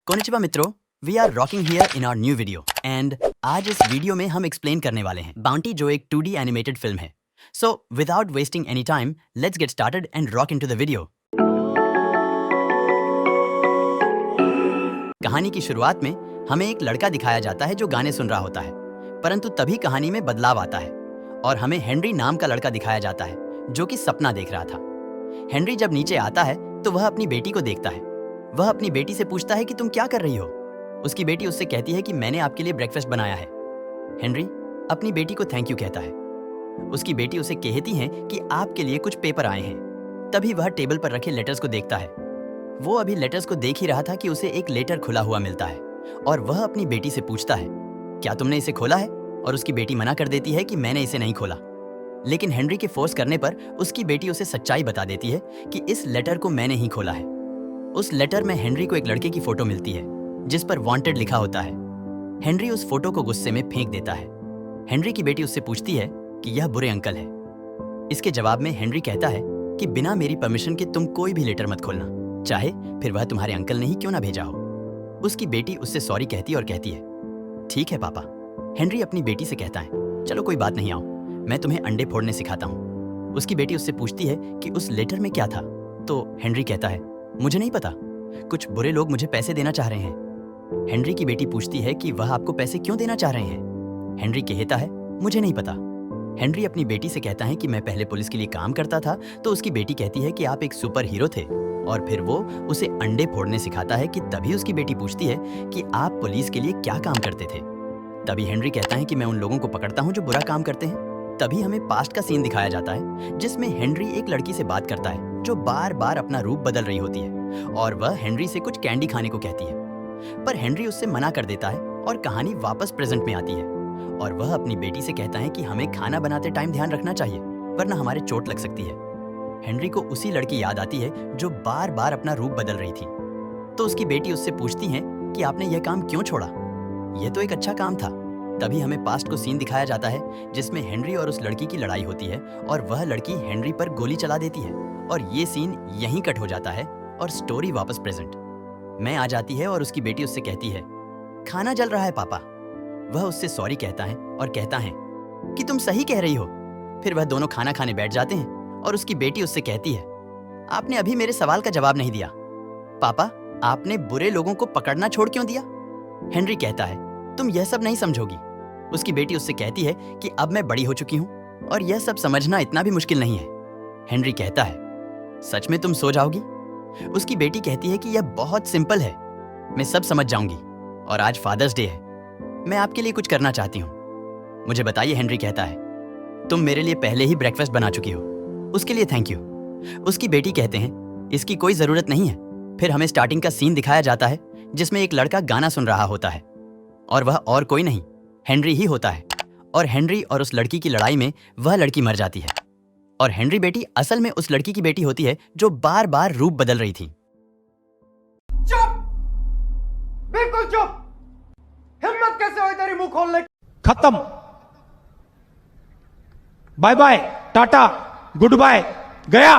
Konnichiwa मित्रों, we are rocking here in our new video and आज इस video में हम एक्सप्लेन करने वाले हैं बाउंटी, जो एक 2D एनिमेटेड फिल्म है। So without wasting any time, let's get started and rock into the video. कहानी की शुरुआत में हमें एक लड़का दिखाया जाता है जो गाने सुन रहा होता है, परंतु तभी कहानी में बदलाव आता है और हमें हेनरी नाम का लड़का दिखाया जाता है जो कि सपना देख रहा था। हेनरी जब नीचे आता है तो वह अपनी बेटी को देखता है। वह अपनी बेटी से पूछता है कि तुम क्या कर रही हो। उसकी बेटी उससे कहती है कि मैंने आपके लिए ब्रेकफास्ट बनाया है। हेनरी अपनी बेटी को थैंक यू कहता है। उसकी बेटी उसे कहती है कि आपके लिए कुछ पेपर आए हैं। तभी वह टेबल पर रखे लेटर्स को देखता है। वो अभी लेटर्स को देख ही रहा था कि उसे एक लेटर खुला हुआ मिलता है और वह अपनी बेटी से पूछता है, क्या तुमने इसे खोला है? और उसकी बेटी मना कर देती है कि मैंने इसे नहीं खोला। लेकिन हेनरी के फोर्स करने पर उसकी बेटी उसे सच्चाई बता देती है कि इस लेटर को मैंने ही खोला है। उस लेटर में हेनरी को एक लड़के की फोटो मिलती है जिस पर वांटेड लिखा होता है। हेनरी उस फोटो को गुस्से में फेंक देता है। हेनरी की बेटी उससे पूछती है कि यह बुरे अंकल है। इसके जवाब में हेनरी कहता है कि बिना मेरी परमिशन के तुम कोई भी लेटर मत खोलना, चाहे फिर वह तुम्हारे अंकल ने ही क्यों ना भेजा हो। उसकी बेटी उससे सॉरी कहती और कहती है, ठीक है पापा। हेनरी अपनी बेटी से कहता है, चलो कोई बात नहीं, आओ मैं तुम्हें अंडे फोड़ने सिखाता हूँ। उसकी बेटी उससे पूछती है कि उस लेटर में क्या था। तो हेनरी कहता है, मुझे नहीं पता, कुछ बुरे लोग मुझे पैसे देना चाह रहे हैं। हेनरी की बेटी पूछती है कि वह आपको पैसे क्यों देना चाह रहे हैं। हेनरी कहता है, मुझे नहीं पता। हेनरी अपनी बेटी से कहता है कि मैं पहले पुलिस के लिए काम करता था। तो उसकी बेटी कहती है कि आप एक सुपर हीरो थे और फिर वो उसे अंडे फोड़ने सिखाता है। कि तभी उसकी बेटी पूछती है कि आप पुलिस के लिए क्या काम करते थे। तभी हेनरी कहता है कि मैं उन लोगों को पकड़ता हूँ जो बुरा काम करते हैं। तभी हमें पास्ट का सीन दिखाया जाता है जिसमें हेनरी एक लड़की से बात करता है जो बार बार अपना रूप बदल रही होती है और वह हेनरी से कुछ कैंडी खाने को कहती है, पर हेनरी उससे मना कर देता है और कहानी वापस प्रेजेंट में आती है और वह अपनी बेटी से कहता है कि हमें खाना बनाते टाइम ध्यान रखना चाहिए वरना हमारे चोट लग सकती है। हेनरी को उसी लड़की याद आती है जो बार बार अपना रूप बदल रही थी। तो उसकी बेटी उससे पूछती है कि आपने यह काम क्यों छोड़ा, यह तो एक अच्छा काम था। तभी हमें पास्ट को सीन दिखाया जाता है जिसमें हेनरी और उस लड़की की लड़ाई होती है और वह लड़की हेनरी पर गोली चला देती है और ये सीन यहीं कट हो जाता है और स्टोरी वापस प्रेजेंट में आ जाती है और उसकी बेटी उससे कहती है, खाना जल रहा है पापा। वह उससे सॉरी कहता है और कहता है कि तुम सही कह रही हो। फिर वह दोनों खाना खाने बैठ जाते हैं और उसकी बेटी उससे कहती है, आपने अभी मेरे सवाल का जवाब नहीं दिया। पापा, आपने बुरे लोगों को पकड़ना छोड़ क्यों दिया? हेनरी कहता है, तुम यह सब नहीं समझोगी। उसकी बेटी उससे कहती है कि अब मैं बड़ी हो चुकी हूँ और यह सब समझना इतना भी मुश्किल नहीं है। हेनरी कहता है, सच में तुम सो जाओगी? उसकी बेटी कहती है कि यह बहुत सिंपल है, मैं सब समझ जाऊंगी और आज फादर्स डे है, मैं आपके लिए कुछ करना चाहती हूँ। मुझे बताइए, हेनरी कहता है, तुम मेरे लिए पहले ही ब्रेकफास्ट बना चुकी हो, उसके लिए थैंक यू। उसकी बेटी कहते हैं, इसकी कोई जरूरत नहीं है। फिर हमें स्टार्टिंग का सीन दिखाया जाता है जिसमें एक लड़का गाना सुन रहा होता है और वह और कोई नहीं, हेनरी ही होता है। और हेनरी और उस लड़की की लड़ाई में वह लड़की मर जाती है और हेनरी बेटी असल में उस लड़की की बेटी होती है जो बार बार रूप बदल रही थी। चुप, बिल्कुल चुप। हिम्मत कैसे हुई तेरी मुंह खोलने की? खत्म। Bye bye, tata, goodbye, गया।